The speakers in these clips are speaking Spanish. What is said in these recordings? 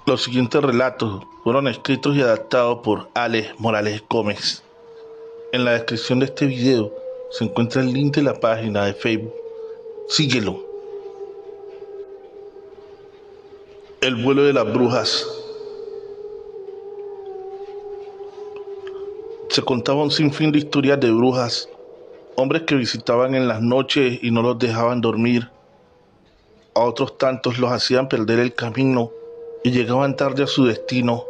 Los siguientes relatos fueron escritos y adaptados por Alex Morales Gómez. En la descripción de este video se encuentra el link de la página de Facebook. Síguelo. El vuelo de las brujas. Se contaba un sinfín de historias de brujas, hombres que visitaban en las noches y no los dejaban dormir. A otros tantos los hacían perder el camino y llegaban tarde a su destino.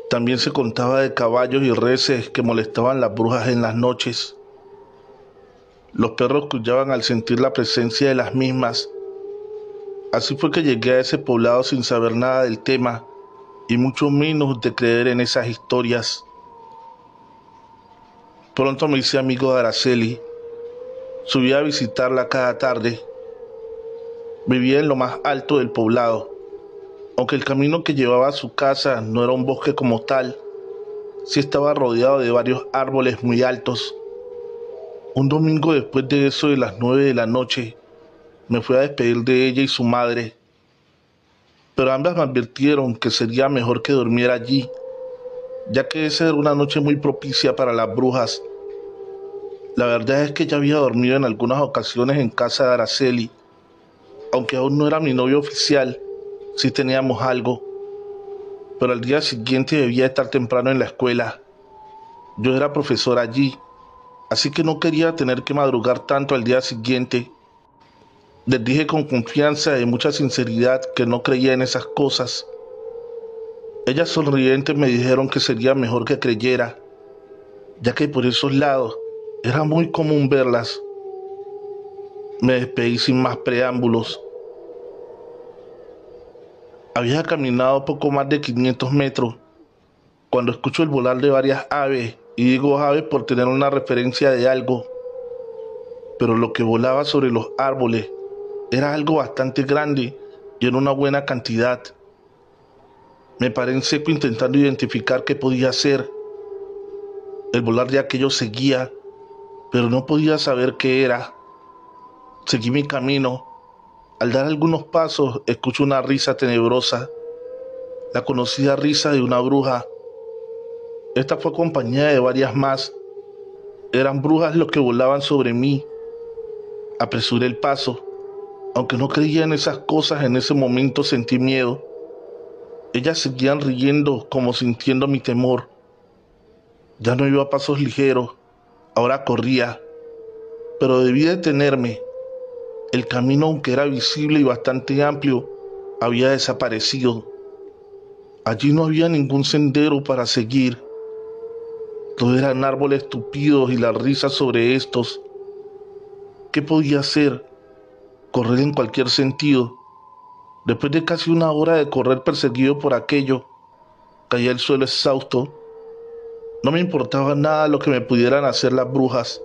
También se contaba de caballos y reses que molestaban las brujas en las noches. Los perros aullaban al sentir la presencia de las mismas. Así fue que llegué a ese poblado sin saber nada del tema y mucho menos de creer en esas historias. Pronto me hice amigo de Araceli. Subí a visitarla cada tarde. Vivía en lo más alto del poblado. Aunque el camino que llevaba a su casa no era un bosque como tal, sí estaba rodeado de varios árboles muy altos. Un domingo después de eso de las 9 de la noche, me fui a despedir de ella y su madre, pero ambas me advirtieron que sería mejor que durmiera allí, ya que esa era una noche muy propicia para las brujas. La verdad es que ya había dormido en algunas ocasiones en casa de Araceli, aunque aún no era mi novio oficial, sí teníamos algo, pero al día siguiente debía estar temprano en la escuela. Yo era profesor allí, así que no quería tener que madrugar tanto al día siguiente. Les dije con confianza y mucha sinceridad que no creía en esas cosas. Ellas sonrientes me dijeron que sería mejor que creyera, ya que por esos lados era muy común verlas. Me despedí sin más preámbulos. Había caminado poco más de 500 metros cuando escucho el volar de varias aves, y digo aves por tener una referencia de algo, pero lo que volaba sobre los árboles era algo bastante grande y en una buena cantidad. Me paré en seco intentando identificar qué podía ser. El volar de aquello seguía, pero no podía saber qué era. Seguí mi camino. Al dar algunos pasos, escucho una risa tenebrosa, la conocida risa de una bruja. Esta fue acompañada de varias más. Eran brujas los que volaban sobre mí. Apresuré el paso. Aunque no creía en esas cosas, en ese momento sentí miedo. Ellas seguían riendo como sintiendo mi temor. Ya no iba a pasos ligeros, ahora corría, pero debí detenerme. El camino, aunque era visible y bastante amplio, había desaparecido. Allí no había ningún sendero para seguir. Todo eran árboles tupidos y las risas sobre estos. ¿Qué podía hacer? Correr en cualquier sentido. Después de casi una hora de correr perseguido por aquello, caí al suelo exhausto. No me importaba nada lo que me pudieran hacer las brujas,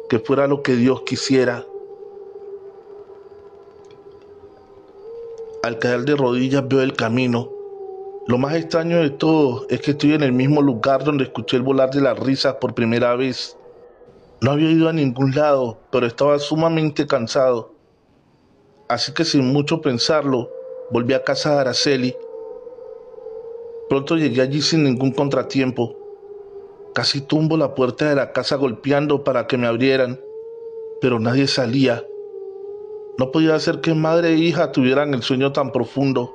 que fuera lo que Dios quisiera. Al caer de rodillas veo el camino. Lo más extraño de todo es que estoy en el mismo lugar donde escuché el volar de las risas por primera vez. No había ido a ningún lado, pero estaba sumamente cansado. Así que sin mucho pensarlo, volví a casa de Araceli. Pronto llegué allí sin ningún contratiempo. Casi tumbo la puerta de la casa golpeando para que me abrieran, pero nadie salía. No podía ser que madre e hija tuvieran el sueño tan profundo.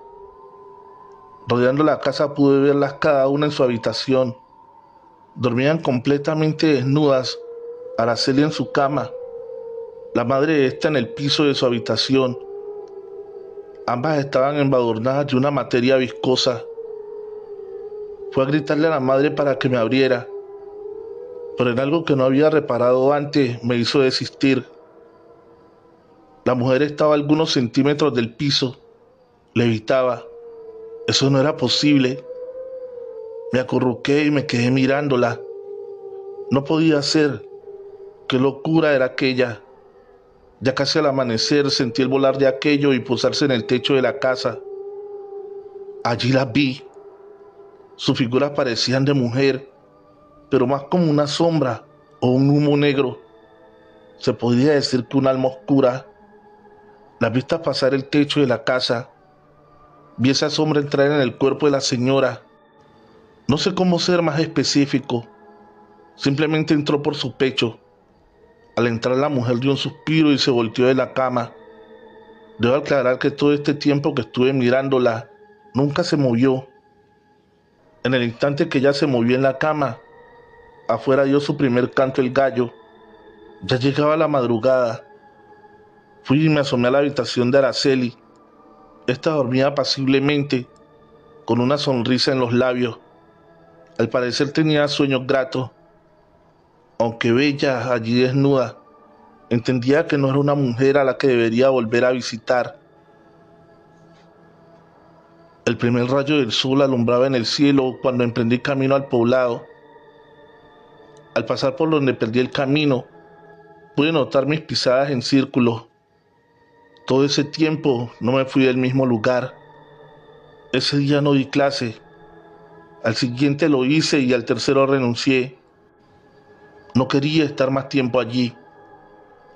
Rodeando la casa pude verlas cada una en su habitación. Dormían completamente desnudas, Araceli en su cama, la madre de esta en el piso de su habitación. Ambas estaban embadurnadas de una materia viscosa. Fue a gritarle a la madre para que me abriera, pero en algo que no había reparado antes me hizo desistir. La mujer estaba a algunos centímetros del piso, levitaba. Eso no era posible. Me acurruqué y me quedé mirándola. No podía ser. Qué locura era aquella. Ya casi al amanecer sentí el volar de aquello y posarse en el techo de la casa. Allí las vi. Sus figuras parecían de mujer, pero más como una sombra o un humo negro. Se podría decir que un alma oscura. Las vi pasar el techo de la casa. Vi esa sombra entrar en el cuerpo de la señora. No sé cómo ser más específico. Simplemente entró por su pecho. Al entrar, la mujer dio un suspiro y se volteó de la cama. Debo aclarar que todo este tiempo que estuve mirándola, nunca se movió. En el instante que ella se movió en la cama, afuera dio su primer canto el gallo. Ya llegaba la madrugada. Fui y me asomé a la habitación de Araceli. Esta dormía apaciblemente, con una sonrisa en los labios. Al parecer tenía sueños gratos. Aunque bella allí desnuda, entendía que no era una mujer a la que debería volver a visitar. El primer rayo del sol alumbraba en el cielo cuando emprendí camino al poblado. Al pasar por donde perdí el camino, pude notar mis pisadas en círculos. Todo ese tiempo no me fui del mismo lugar. Ese día no di clase. Al siguiente lo hice y al tercero renuncié. No quería estar más tiempo allí.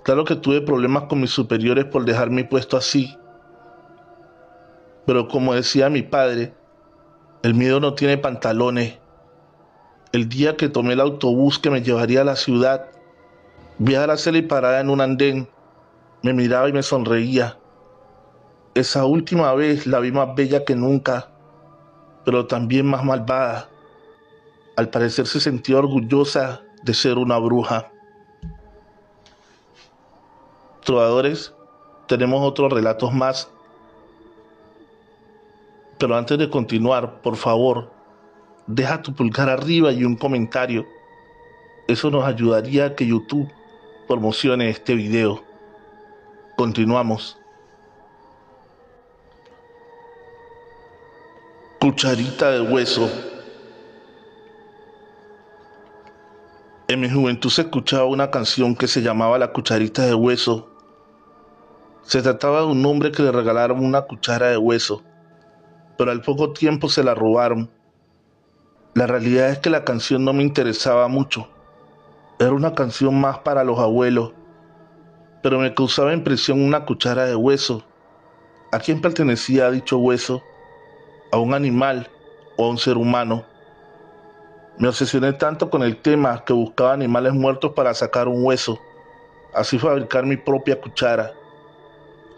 Claro que tuve problemas con mis superiores por dejar mi puesto así. Pero como decía mi padre, el miedo no tiene pantalones. El día que tomé el autobús que me llevaría a la ciudad, vi a Araceli parada en un andén. Me miraba y me sonreía. Esa última vez la vi más bella que nunca, pero también más malvada. Al parecer se sentía orgullosa de ser una bruja. Trovadores, tenemos otros relatos más. Pero antes de continuar, por favor, deja tu pulgar arriba y un comentario. Eso nos ayudaría a que YouTube promocione este video. Continuamos. Cucharita de hueso. En mi juventud se escuchaba una canción que se llamaba La Cucharita de Hueso. Se trataba de un hombre que le regalaron una cuchara de hueso, pero al poco tiempo se la robaron. La realidad es que la canción no me interesaba mucho. Era una canción más para los abuelos, pero me causaba impresión una cuchara de hueso. ¿A quién pertenecía dicho hueso? ¿A un animal o a un ser humano? Me obsesioné tanto con el tema que buscaba animales muertos para sacar un hueso, así fabricar mi propia cuchara.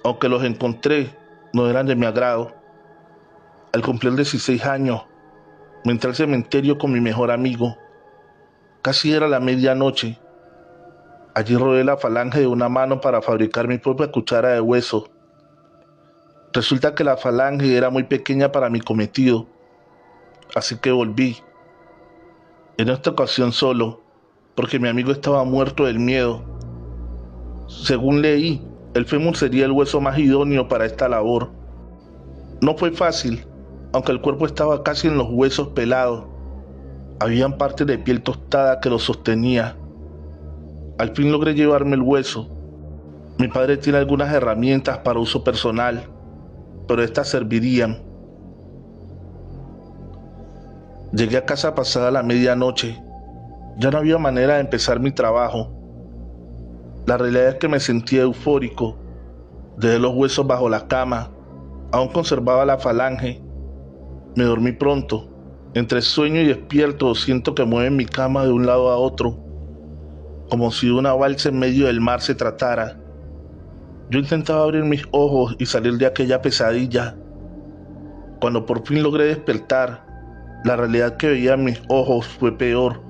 Aunque los encontré, no eran de mi agrado. Al cumplir 16 años, me entré al cementerio con mi mejor amigo. Casi era la medianoche. Allí rodé la falange de una mano para fabricar mi propia cuchara de hueso. Resulta que la falange era muy pequeña para mi cometido, así que volví. En esta ocasión solo, porque mi amigo estaba muerto del miedo. Según leí, el fémur sería el hueso más idóneo para esta labor. No fue fácil, aunque el cuerpo estaba casi en los huesos pelados. Habían partes de piel tostada que lo sostenía. Al fin logré llevarme el hueso. Mi padre tiene algunas herramientas para uso personal, pero estas servirían. Llegué a casa pasada la medianoche. Ya no había manera de empezar mi trabajo. La realidad es que me sentía eufórico. Dejé los huesos bajo la cama. Aún conservaba la falange. Me dormí pronto. Entre sueño y despierto siento que mueven mi cama de un lado a otro, como si de una balsa en medio del mar se tratara. Yo intentaba abrir mis ojos y salir de aquella pesadilla. Cuando por fin logré despertar, la realidad que veía en mis ojos fue peor.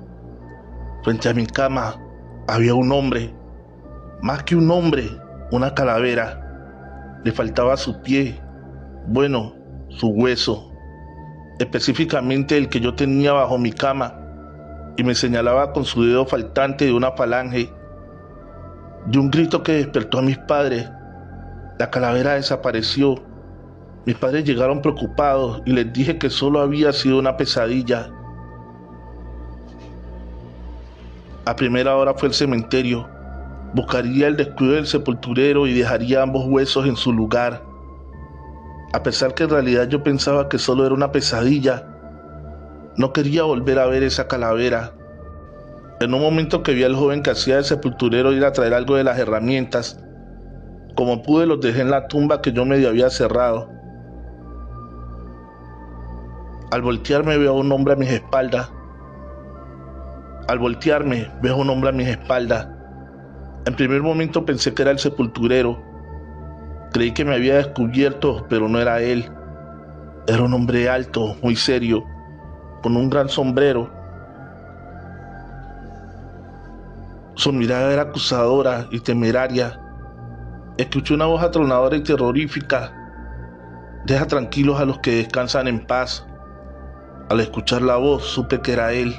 Frente a mi cama había un hombre. Más que un hombre, una calavera. Le faltaba su pie, bueno, su hueso, específicamente el que yo tenía bajo mi cama, y me señalaba con su dedo faltante de una falange. De un grito que despertó a mis padres, la calavera desapareció. Mis padres llegaron preocupados y les dije que solo había sido una pesadilla. A primera hora fue al cementerio. Buscaría el descuido del sepulturero y dejaría ambos huesos en su lugar. A pesar que en realidad yo pensaba que solo era una pesadilla, no quería volver a ver esa calavera. En un momento que vi al joven que hacía de sepulturero ir a traer algo de las herramientas, como pude los dejé en la tumba que yo medio había cerrado. Al voltearme veo a un hombre a mis espaldas. En primer momento pensé que era el sepulturero. Creí que me había descubierto, pero no era él. Era un hombre alto, muy serio, con un gran sombrero. Su mirada era acusadora y temeraria. Escuché una voz atronadora y terrorífica: deja tranquilos a los que descansan en paz. Al escuchar la voz supe que era él.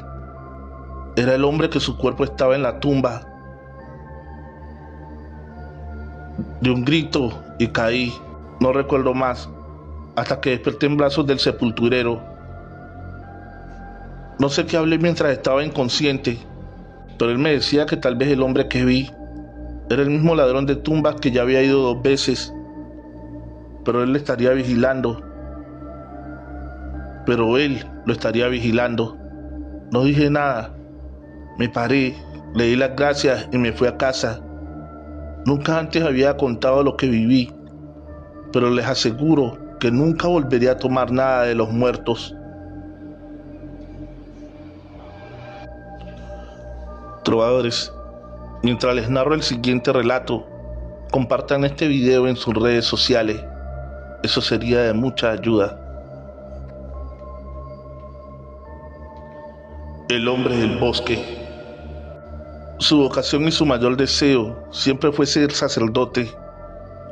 Era el hombre que su cuerpo estaba en la tumba. De un grito y caí. No recuerdo más, hasta que desperté en brazos del sepulturero. No sé qué hablé mientras estaba inconsciente, pero él me decía que tal vez el hombre que vi era el mismo ladrón de tumbas que ya había ido 2 veces, pero él lo estaría vigilando. No dije nada. Me paré, le di las gracias y me fui a casa. Nunca antes había contado lo que viví, pero les aseguro que nunca volvería a tomar nada de los muertos. Trovadores, mientras les narro el siguiente relato, compartan este video en sus redes sociales. Eso sería de mucha ayuda. El hombre del bosque. Su vocación y su mayor deseo siempre fue ser sacerdote,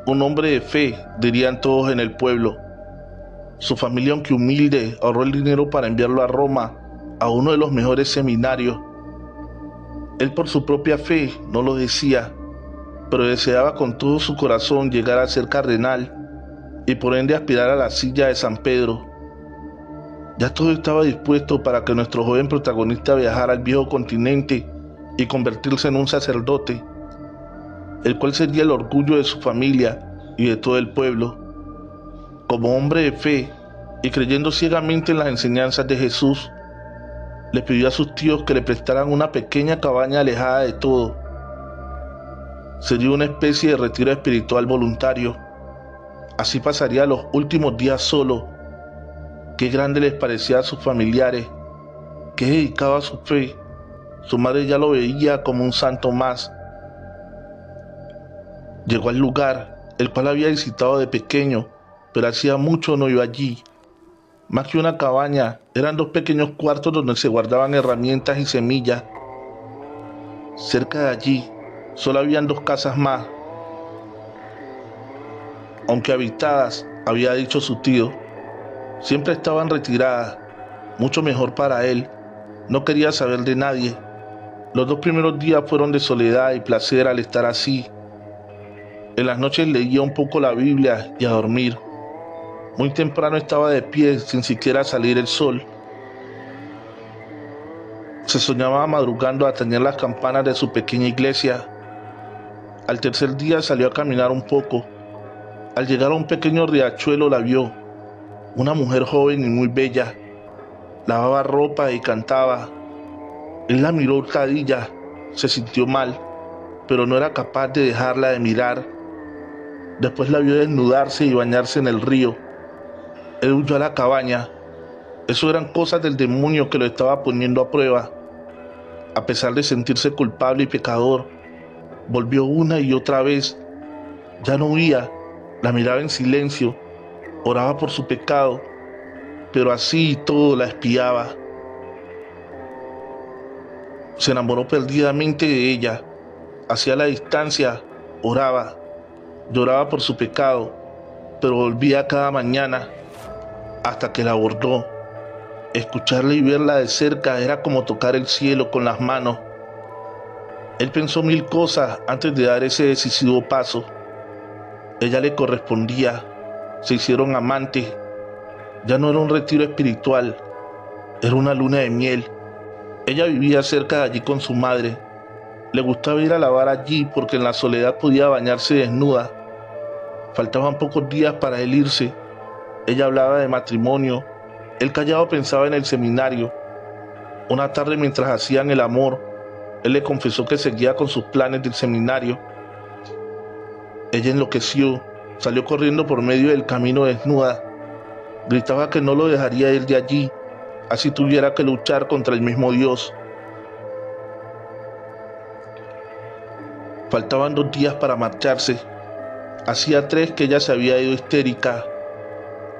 un hombre de fe, dirían todos en el pueblo. Su familia, aunque humilde, ahorró el dinero para enviarlo a Roma, a uno de los mejores seminarios. Él, por su propia fe, no lo decía, pero deseaba con todo su corazón llegar a ser cardenal y por ende aspirar a la silla de San Pedro. Ya todo estaba dispuesto para que nuestro joven protagonista viajara al viejo continente y convertirse en un sacerdote, el cual sería el orgullo de su familia y de todo el pueblo. Como hombre de fe y creyendo ciegamente en las enseñanzas de Jesús, le pidió a sus tíos que le prestaran una pequeña cabaña alejada de todo. Sería una especie de retiro espiritual voluntario. Así pasaría los últimos días solo. Qué grande les parecía a sus familiares, qué dedicado a su fe. Su madre ya lo veía como un santo más. Llegó al lugar, el cual había visitado de pequeño, pero hacía mucho no iba allí. Más que una cabaña, eran 2 pequeños cuartos donde se guardaban herramientas y semillas. Cerca de allí, solo habían 2 casas más, aunque habitadas, había dicho su tío. Siempre estaban retiradas, mucho mejor para él. No quería saber de nadie. Los 2 primeros días fueron de soledad y placer al estar así. En las noches leía un poco la Biblia y a dormir. Muy temprano estaba de pie sin siquiera salir el sol. Se soñaba madrugando a tañer las campanas de su pequeña iglesia. Al tercer día salió a caminar un poco. Al llegar a un pequeño riachuelo la vio. Una mujer joven y muy bella. Lavaba ropa y cantaba. Él la miró hurtadilla. Se sintió mal, pero no era capaz de dejarla de mirar. Después la vio desnudarse y bañarse en el río. Él huyó a la cabaña. Eso eran cosas del demonio que lo estaba poniendo a prueba. A pesar de sentirse culpable y pecador, volvió una y otra vez. Ya no huía, la miraba en silencio, oraba por su pecado, pero así y todo la espiaba. Se enamoró perdidamente de ella. Hacia la distancia, oraba, lloraba por su pecado, pero volvía cada mañana hasta que la abordó. Escucharla y verla de cerca era como tocar el cielo con las manos. Él pensó 1000 cosas antes de dar ese decisivo paso. Ella le correspondía, se hicieron amantes. Ya no era un retiro espiritual, era una luna de miel. Ella vivía cerca de allí con su madre. Le gustaba ir a lavar allí porque en la soledad podía bañarse desnuda. Faltaban pocos días para él irse. Ella hablaba de matrimonio. Él callado pensaba en el seminario. Una tarde mientras hacían el amor, él le confesó que seguía con sus planes del seminario. Ella enloqueció, salió corriendo por medio del camino desnuda. Gritaba que no lo dejaría ir de allí, así tuviera que luchar contra el mismo Dios. Faltaban 2 días para marcharse. Hacía 3 que ella se había ido histérica.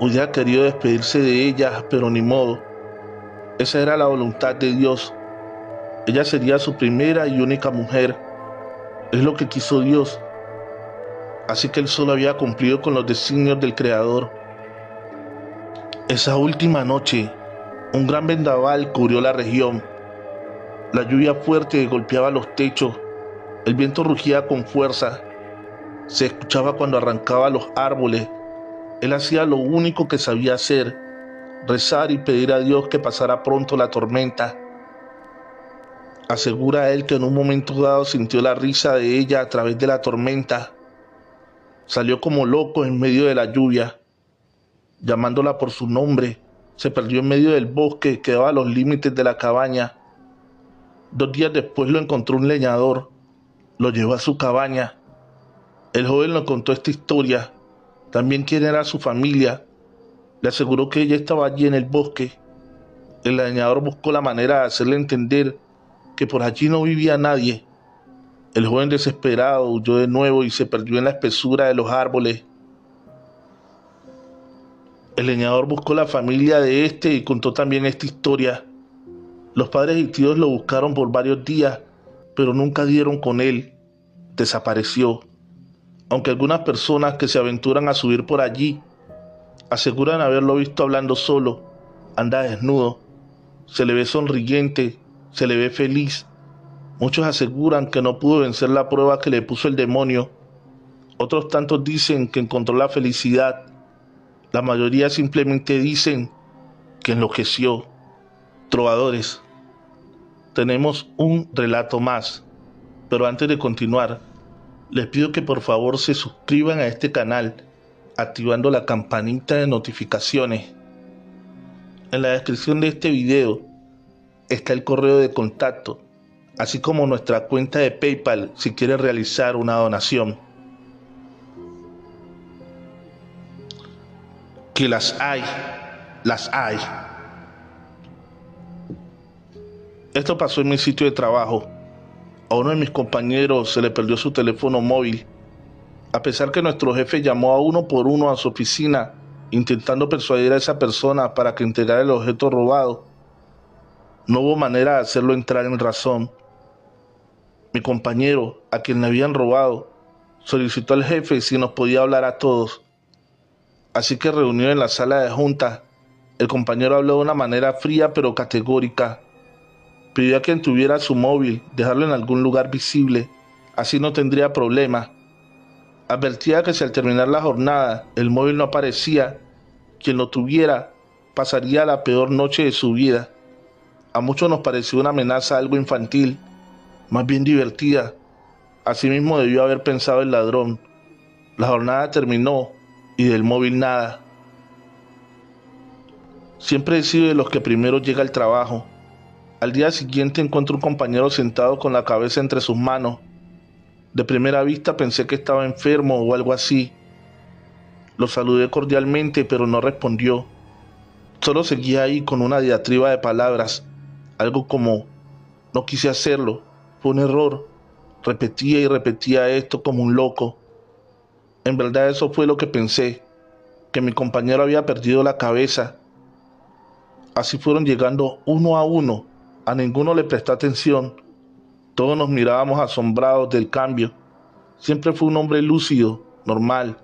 Hubiera querido despedirse de ella, pero ni modo. Esa era la voluntad de Dios. Ella sería su primera y única mujer. Es lo que quiso Dios. Así que él solo había cumplido con los designios del Creador. Esa última noche, un gran vendaval cubrió la región. La lluvia fuerte golpeaba los techos. El viento rugía con fuerza. Se escuchaba cuando arrancaba los árboles. Él hacía lo único que sabía hacer: rezar y pedir a Dios que pasara pronto la tormenta. Asegura él que en un momento dado sintió la risa de ella a través de la tormenta. Salió como loco en medio de la lluvia, llamándola por su nombre. Se perdió en medio del bosque que daba a los límites de la cabaña. 2 días después lo encontró un leñador. Lo llevó a su cabaña. El joven le contó esta historia, también quién era su familia. Le aseguró que ella estaba allí en el bosque. El leñador buscó la manera de hacerle entender que por allí no vivía nadie. El joven desesperado huyó de nuevo y se perdió en la espesura de los árboles. El leñador buscó la familia de este y contó también esta historia. Los padres y tíos lo buscaron por varios días, pero nunca dieron con él. Desapareció. Aunque algunas personas que se aventuran a subir por allí aseguran haberlo visto hablando solo. Anda desnudo. Se le ve sonriente, se le ve feliz. Muchos aseguran que no pudo vencer la prueba que le puso el demonio. Otros tantos dicen que encontró la felicidad. La mayoría simplemente dicen que enloqueció. Trovadores, tenemos un relato más, pero antes de continuar, les pido que por favor se suscriban a este canal, activando la campanita de notificaciones. En la descripción de este video está el correo de contacto, así como nuestra cuenta de PayPal si quiere realizar una donación. Que las hay, las hay. Esto pasó en mi sitio de trabajo. A uno de mis compañeros se le perdió su teléfono móvil. A pesar que nuestro jefe llamó a uno por uno a su oficina, intentando persuadir a esa persona para que entregara el objeto robado, no hubo manera de hacerlo entrar en razón. Mi compañero, a quien le habían robado, solicitó al jefe si nos podía hablar a todos. Así que reunido en la sala de juntas, el compañero habló de una manera fría pero categórica. Pidió a quien tuviera su móvil dejarlo en algún lugar visible, así no tendría problema. Advertía que si al terminar la jornada el móvil no aparecía, quien lo tuviera pasaría la peor noche de su vida. A muchos nos pareció una amenaza algo infantil, más bien divertida. Asimismo debió haber pensado el ladrón. La jornada terminó y del móvil nada. Siempre he sido de los que primero llega al trabajo. Al día siguiente encuentro un compañero sentado con la cabeza entre sus manos. De primera vista pensé que estaba enfermo o algo así. Lo saludé cordialmente, pero no respondió. Solo seguía ahí con una diatriba de palabras, algo como: no quise hacerlo, fue un error. Repetía y repetía esto como un loco. En verdad eso fue lo que pensé, que mi compañero había perdido la cabeza. Así fueron llegando uno a uno. A ninguno le presté atención. Todos nos mirábamos asombrados del cambio. Siempre fue un hombre lúcido, normal.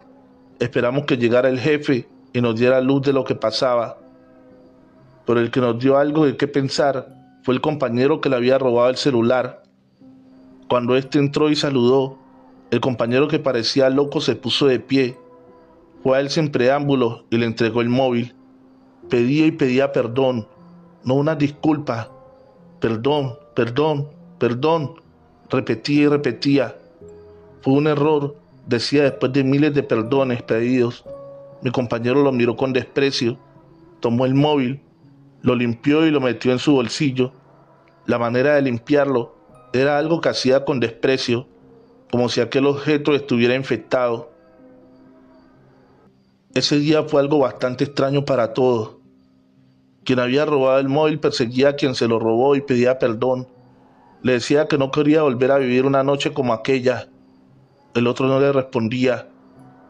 Esperamos que llegara el jefe y nos diera luz de lo que pasaba. Pero el que nos dio algo de qué pensar fue el compañero que le había robado el celular. Cuando éste entró y saludó, el compañero que parecía loco se puso de pie. Fue a él sin preámbulos y le entregó el móvil. Pedía y pedía perdón, no una disculpa. Perdón, perdón, perdón, repetía y repetía. Fue un error, decía después de miles de perdones pedidos. Mi compañero lo miró con desprecio, tomó el móvil, lo limpió y lo metió en su bolsillo. La manera de limpiarlo era algo que hacía con desprecio, como si aquel objeto estuviera infectado. Ese día fue algo bastante extraño para todos. Quien había robado el móvil perseguía a quien se lo robó y pedía perdón. Le decía que no quería volver a vivir una noche como aquella. El otro no le respondía,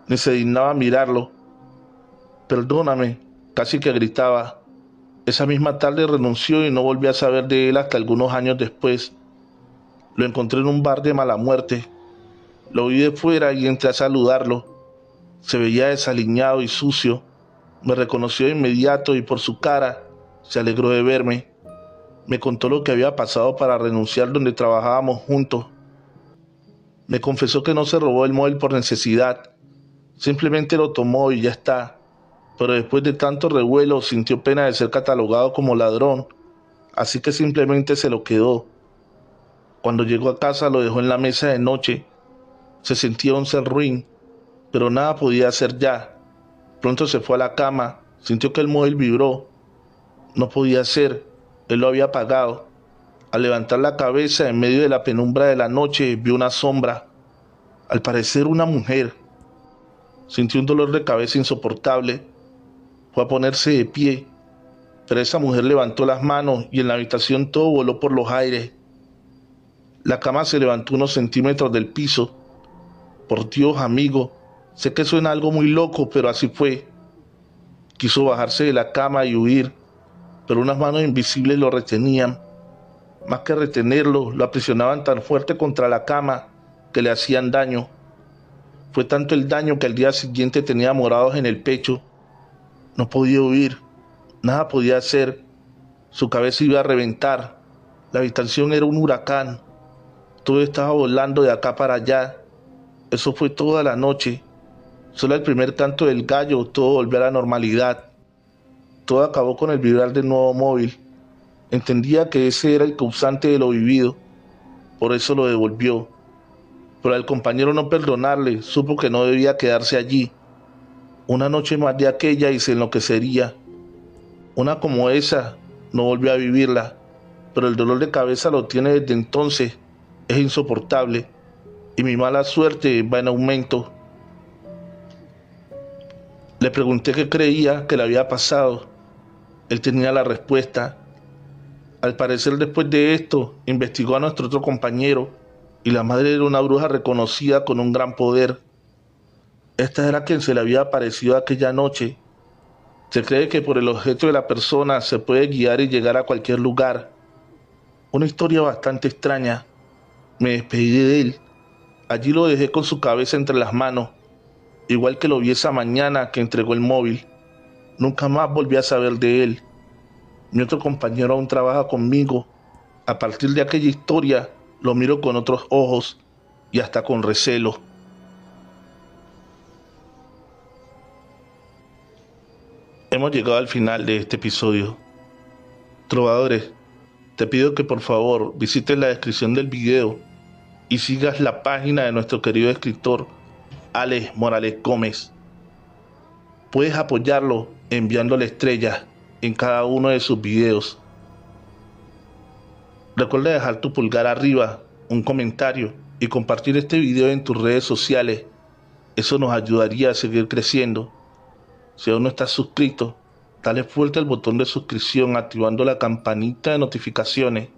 ni se dignaba a mirarlo. Perdóname, casi que gritaba. Esa misma tarde renunció y no volví a saber de él hasta algunos años después. Lo encontré en un bar de mala muerte. Lo vi de fuera y entré a saludarlo. Se veía desaliñado y sucio. Me reconoció de inmediato y por su cara se alegró de verme. Me contó lo que había pasado para renunciar donde trabajábamos juntos. Me confesó que no se robó el móvil por necesidad. Simplemente lo tomó y ya está. Pero después de tanto revuelo sintió pena de ser catalogado como ladrón. Así que simplemente se lo quedó. Cuando llegó a casa lo dejó en la mesa de noche. Se sentía un ser ruin, pero nada podía hacer ya. Pronto se fue a la cama, sintió que el móvil vibró. No podía ser, él lo había apagado. Al levantar la cabeza en medio de la penumbra de la noche vio una sombra, al parecer una mujer. Sintió un dolor de cabeza insoportable. Fue a ponerse de pie, pero esa mujer levantó las manos y en la habitación todo voló por los aires. La cama se levantó unos centímetros del piso. Por Dios, amigo, sé que suena algo muy loco, pero así fue. Quiso bajarse de la cama y huir, pero unas manos invisibles lo retenían. Más que retenerlo, lo aprisionaban tan fuerte contra la cama que le hacían daño. Fue tanto el daño que al día siguiente tenía morados en el pecho. No podía huir, nada podía hacer. Su cabeza iba a reventar. La habitación era un huracán. Todo estaba volando de acá para allá. Eso fue toda la noche. Solo el primer canto del gallo, todo volvió a la normalidad. Todo acabó con el vibrar del nuevo móvil. Entendía que ese era el causante de lo vivido. Por eso lo devolvió. Pero al compañero no perdonarle, supo que no debía quedarse allí. Una noche más de aquella y se enloquecería. Una como esa, no volvió a vivirla. Pero el dolor de cabeza lo tiene desde entonces. Es insoportable. Y mi mala suerte va en aumento. Le pregunté qué creía que le había pasado. Él tenía la respuesta. Al parecer, después de esto, investigó a nuestro otro compañero y la madre era una bruja reconocida con un gran poder. Esta era quien se le había aparecido aquella noche. Se cree que por el objeto de la persona se puede guiar y llegar a cualquier lugar. Una historia bastante extraña. Me despedí de él. Allí lo dejé con su cabeza entre las manos, igual que lo vi esa mañana que entregó el móvil. Nunca más volví a saber de él. Mi otro compañero aún trabaja conmigo. A partir de aquella historia, lo miro con otros ojos y hasta con recelo. Hemos llegado al final de este episodio. Trovadores, te pido que por favor visites la descripción del video y sigas la página de nuestro querido escritor Alex Morales Gómez. Puedes apoyarlo enviándole estrellas en cada uno de sus videos. Recuerda dejar tu pulgar arriba, un comentario y compartir este video en tus redes sociales. Eso nos ayudaría a seguir creciendo. Si aún no estás suscrito, dale fuerte al botón de suscripción activando la campanita de notificaciones.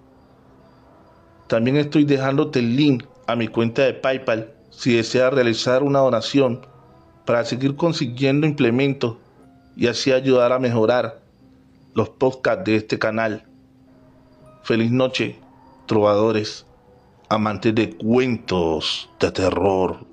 También estoy dejándote el link a mi cuenta de PayPal si deseas realizar una donación para seguir consiguiendo implementos y así ayudar a mejorar los podcasts de este canal. Feliz noche, trovadores, amantes de cuentos de terror.